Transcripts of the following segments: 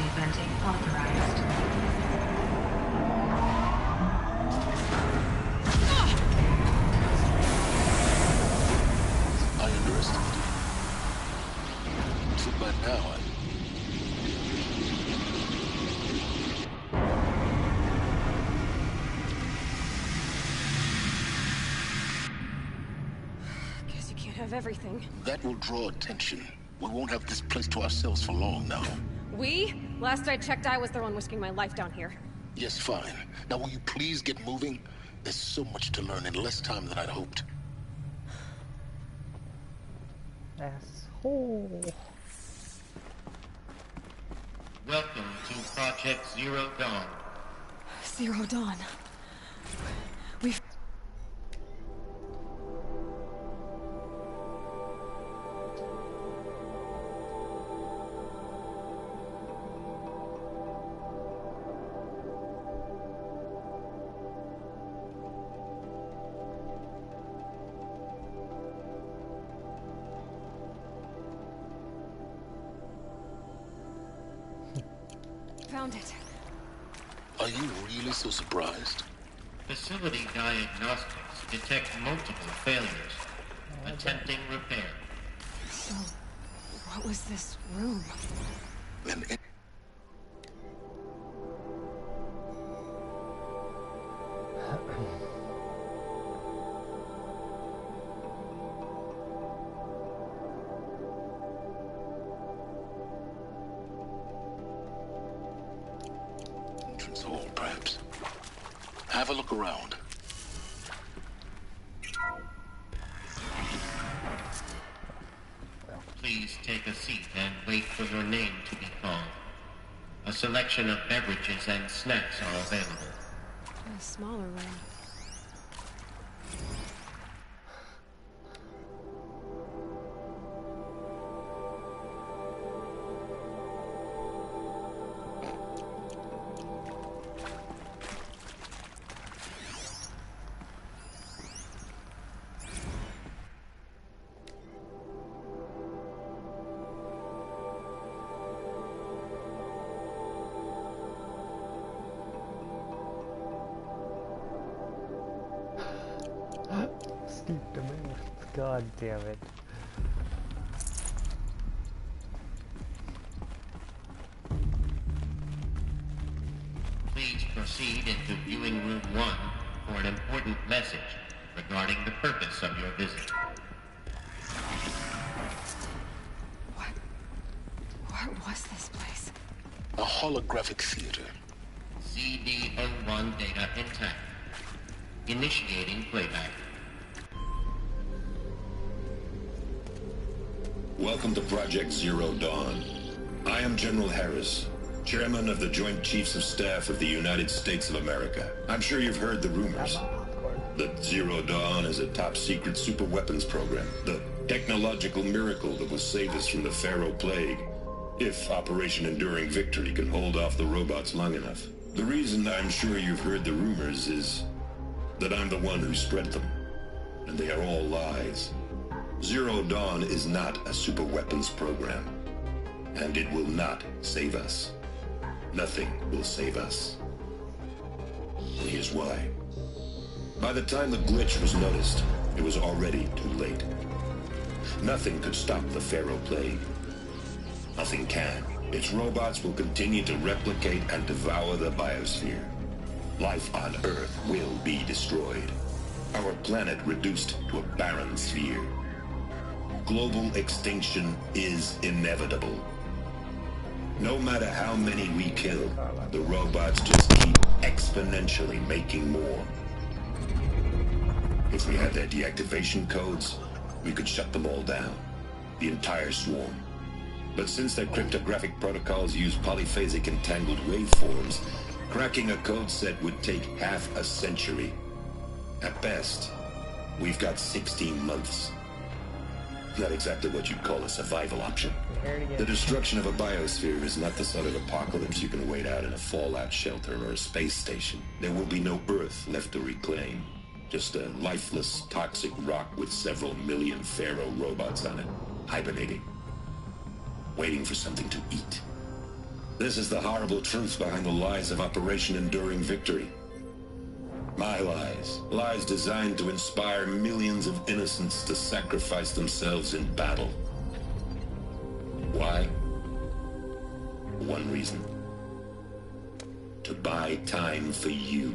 Emergency venting authorized. I underestimated. So by now, Guess you can't have everything. that will draw attention. We won't have this place to ourselves for long now. We? Last I checked, I was the one risking my life down here. Yes, fine. Now will you please get moving? There's so much to learn in less time than I'd hoped. Asshole. Welcome to Project Zero Dawn. Zero Dawn. We've... found it. Are you really so surprised? Facility diagnostics detect multiple failures. Attempting repair. So, what was this room? And entrance hall, perhaps. Have a look around. Please take a seat and wait for your name to be called. A selection of beverages and snacks are available. A smaller room. Steep the move. God damn it. Please proceed into viewing room 1 for an important message regarding the purpose of your visit. What was this place? A holographic theater. CD01 data intact. Initiating playback. Welcome to Project Zero Dawn. I am General Harris, Chairman of the Joint Chiefs of Staff of the United States of America. I'm sure you've heard the rumors that Zero Dawn is a top-secret super-weapons program, the technological miracle that will save us from the Pharaoh Plague, if Operation Enduring Victory can hold off the robots long enough. The reason I'm sure you've heard the rumors is that I'm the one who spread them, and they are all lies. Zero Dawn is not a super weapons program, and it will not save us. Nothing will save us. And here's why. By the time the glitch was noticed, it was already too late. Nothing could stop the Pharaoh Plague. Nothing can. Its robots will continue to replicate and devour the biosphere. Life on Earth will be destroyed. Our planet reduced to a barren sphere. Global extinction is inevitable. No matter how many we kill, the robots just keep exponentially making more. If we had their deactivation codes, we could shut them all down. The entire swarm. But since their cryptographic protocols use polyphasic entangled waveforms, cracking a code set would take half a century. At best, we've got 16 months. Not exactly what you'd call a survival option. The destruction of a biosphere is not the sort of apocalypse you can wait out in a fallout shelter or a space station. There will be no Earth left to reclaim. Just a lifeless, toxic rock with several million Pharaoh robots on it, hibernating, waiting for something to eat. This is the horrible truth behind the lies of Operation Enduring Victory. My lies. Lies designed to inspire millions of innocents to sacrifice themselves in battle. Why? One reason. To buy time for you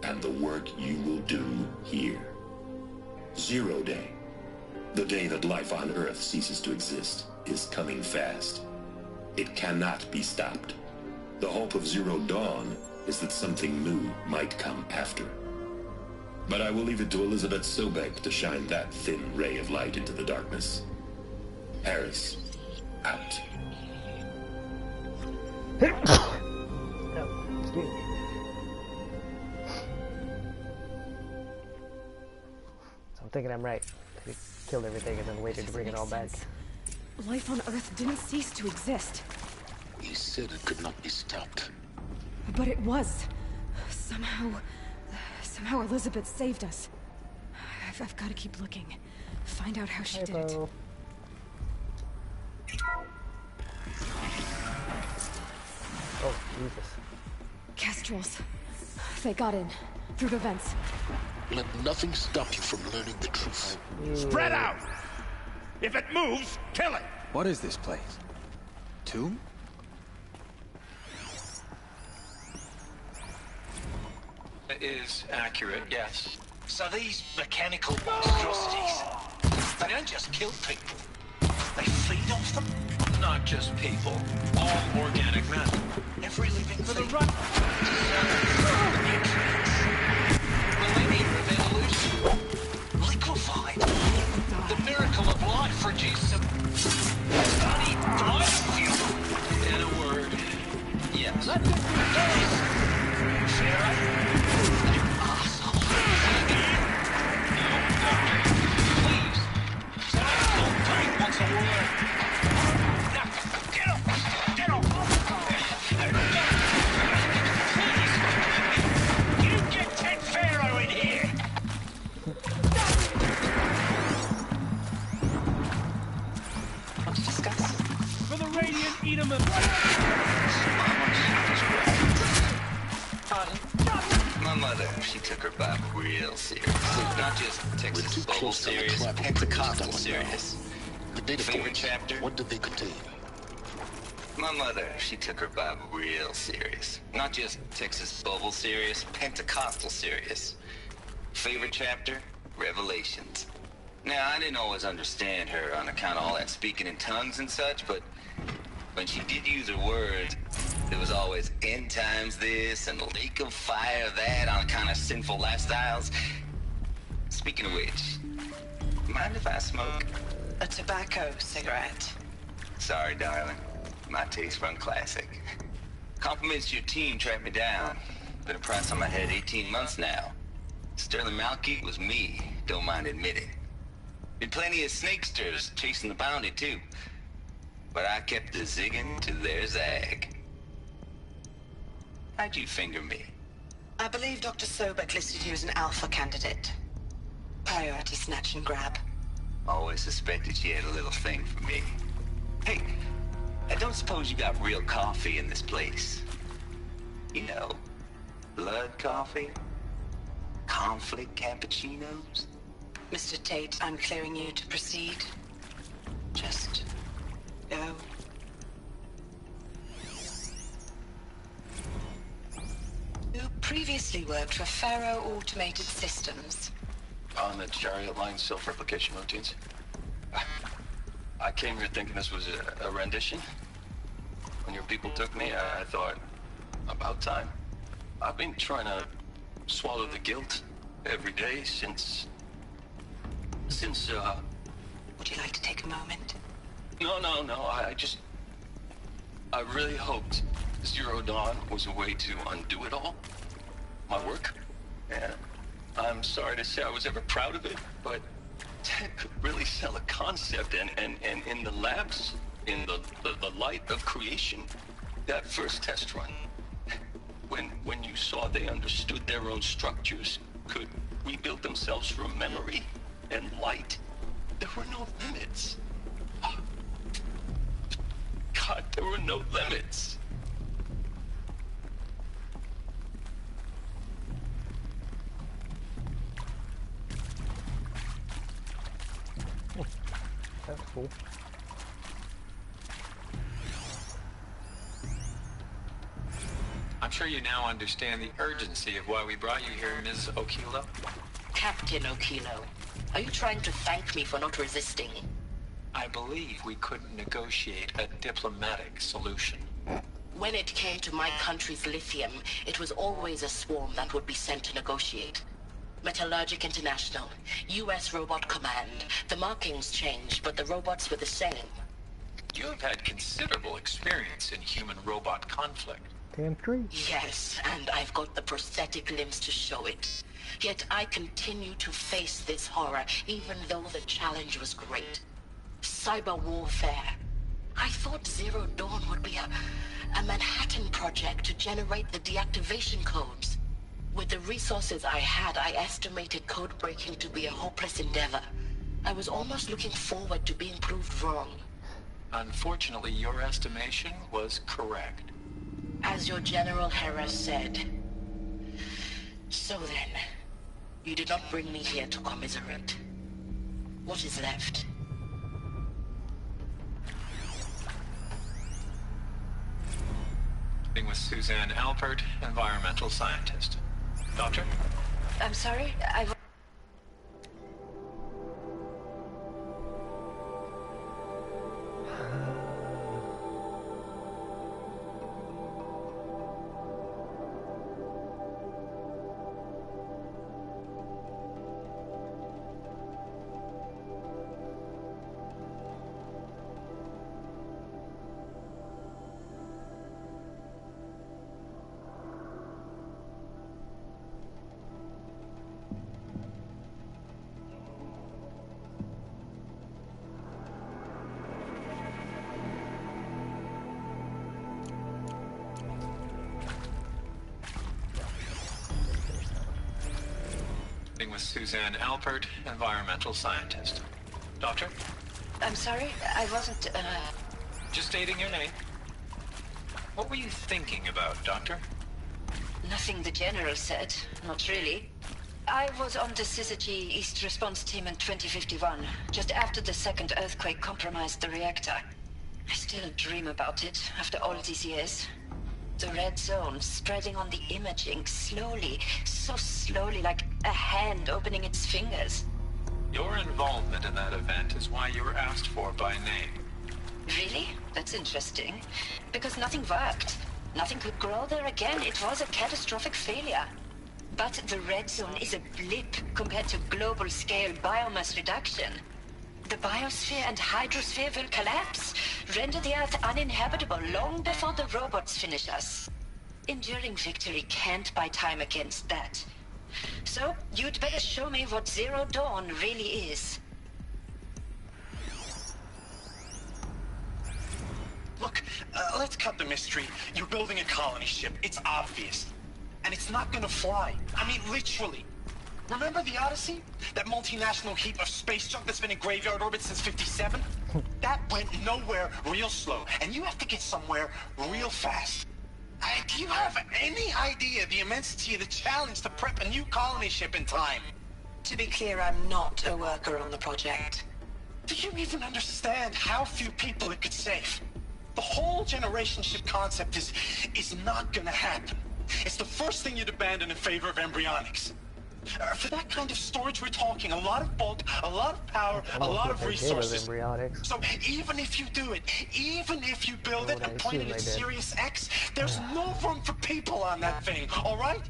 and the work you will do here. Zero Day. The day that life on Earth ceases to exist is coming fast. It cannot be stopped. The hope of Zero Dawn is that something new might come after. But I will leave it to Elizabeth Sobek to shine that thin ray of light into the darkness. Harris, out. Oh, excuse me. So I'm thinking I'm right. We killed everything and then waited to bring it all back. Life on Earth didn't cease to exist. He said it could not be stopped. But it was. Somehow Elizabeth saved us. I've got to keep looking. Find out how she did it. Oh, Jesus. Kestrels. They got in. Through the vents. Let nothing stop you from learning the truth. Spread out! If it moves, kill it! What is this place? Tomb? It is accurate, yes. So these mechanical monstrosities, they don't just kill people. They feed off them. Not just people. All organic matter. Every living thing. The nutrients. Millennium of evolution. Liquefied. The miracle of life produced some bloody biofuel. In a word, yes. Pharaoh? You asshole. No, Doctor. Please. Someone called Pete wants a word. Now, get off! Get off! Please. You get Ted Pharaoh in here! Let's discuss. For the Radiant Edaman! Pardon? My mother, she took her Bible real serious. Not just Texas Bible serious, Pentecostal serious. The data Favorite points, chapter? what did they contain? My mother, she took her Bible real serious. Not just Texas Bible serious, Pentecostal serious. Favorite chapter? Revelations. Now, I didn't always understand her on account of all that speaking in tongues and such, but when she did use her words, there was always end times this and lake of fire that on account of sinful lifestyles. Speaking of which, mind if I smoke? A tobacco cigarette. Sorry, darling. My taste run classic. Compliments to your team tracked me down. Been a price on my head 18 months now. Sterling Malky was me, don't mind admitting. Been plenty of snakesters chasing the bounty too. But I kept the zigging to their zag. How'd you finger me? I believe Dr. Sobek listed you as an alpha candidate. Priority snatch and grab. Always suspected she had a little thing for me. Hey, I don't suppose you got real coffee in this place? You know, blood coffee? Conflict cappuccinos? Mr. Tate, I'm clearing you to proceed. Just go. You previously worked for Faro Automated Systems. On the Chariot Line self-replication routines? I came here thinking this was a rendition. When your people took me, I thought, about time. I've been trying to swallow the guilt every day since... Would you like to take a moment? No, I really hoped Zero Dawn was a way to undo it all. My work. And I'm sorry to say I was ever proud of it, but Ted could really sell a concept, and in the labs, in the light of creation, that first test run, when you saw they understood their own structures, could rebuild themselves from memory and light, there were no limits. God, there were no limits. I'm sure you now understand the urgency of why we brought you here, Ms. Okilo. Captain Okilo, are you trying to thank me for not resisting? I believe we couldn't negotiate a diplomatic solution. When it came to my country's lithium, it was always a swarm that would be sent to negotiate. Metallurgic International, U.S. Robot Command. The markings changed, but the robots were the same. You have had considerable experience in human-robot conflict. Damn straight. Yes, and I've got the prosthetic limbs to show it. Yet I continue to face this horror, even though the challenge was great. Cyber warfare. I thought Zero Dawn would be a Manhattan project to generate the deactivation codes. With the resources I had, I estimated code breaking to be a hopeless endeavor. I was almost looking forward to being proved wrong. Unfortunately, your estimation was correct. As your General Hera said. So then, you did not bring me here to commiserate. What is left? With Suzanne Alpert, environmental scientist. Doctor? I'm sorry, With Suzanne Alpert, environmental scientist. Doctor? I'm sorry, I wasn't, Just stating your name. What were you thinking about, Doctor? Nothing the General said, not really. I was on the Syzygy East Response Team in 2051, just after the second earthquake compromised the reactor. I still dream about it, after all these years. The red zone spreading on the imaging, slowly, so slowly, like a hand opening its fingers. Your involvement in that event is why you were asked for by name. Really? That's interesting. Because nothing worked. Nothing could grow there again. It was a catastrophic failure. But the red zone is a blip compared to global-scale biomass reduction. The biosphere and hydrosphere will collapse, render the Earth uninhabitable long before the robots finish us. Enduring victory can't buy time against that. So, you'd better show me what Zero Dawn really is. Look, let's cut the mystery. You're building a colony ship. It's obvious. And it's not gonna fly. I mean, literally. Remember the Odyssey? That multinational heap of space junk that's been in graveyard orbit since 57? That went nowhere real slow, and you have to get somewhere real fast. Do you have any idea the immensity of the challenge to prep a new colony ship in time? To be clear, I'm not a worker on the project. Do you even understand how few people it could save? The whole generation ship concept is not gonna happen. It's the first thing you'd abandon in favor of embryonics. For that kind of storage, we're talking a lot of bulk, a lot of power, a lot of resources. So even if you do it, even if you build it and point it at Sirius X, there's no room for people on that thing, all right?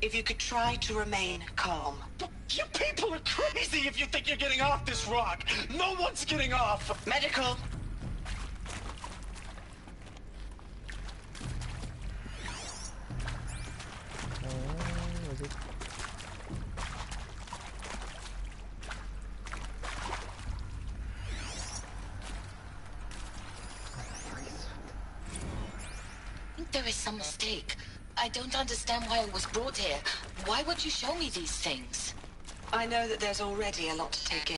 If you could try to remain calm. You people are crazy if you think you're getting off this rock. No one's getting off. Medical. There is some mistake. I don't understand why I was brought here. Why would you show me these things? I know that there's already a lot to take in.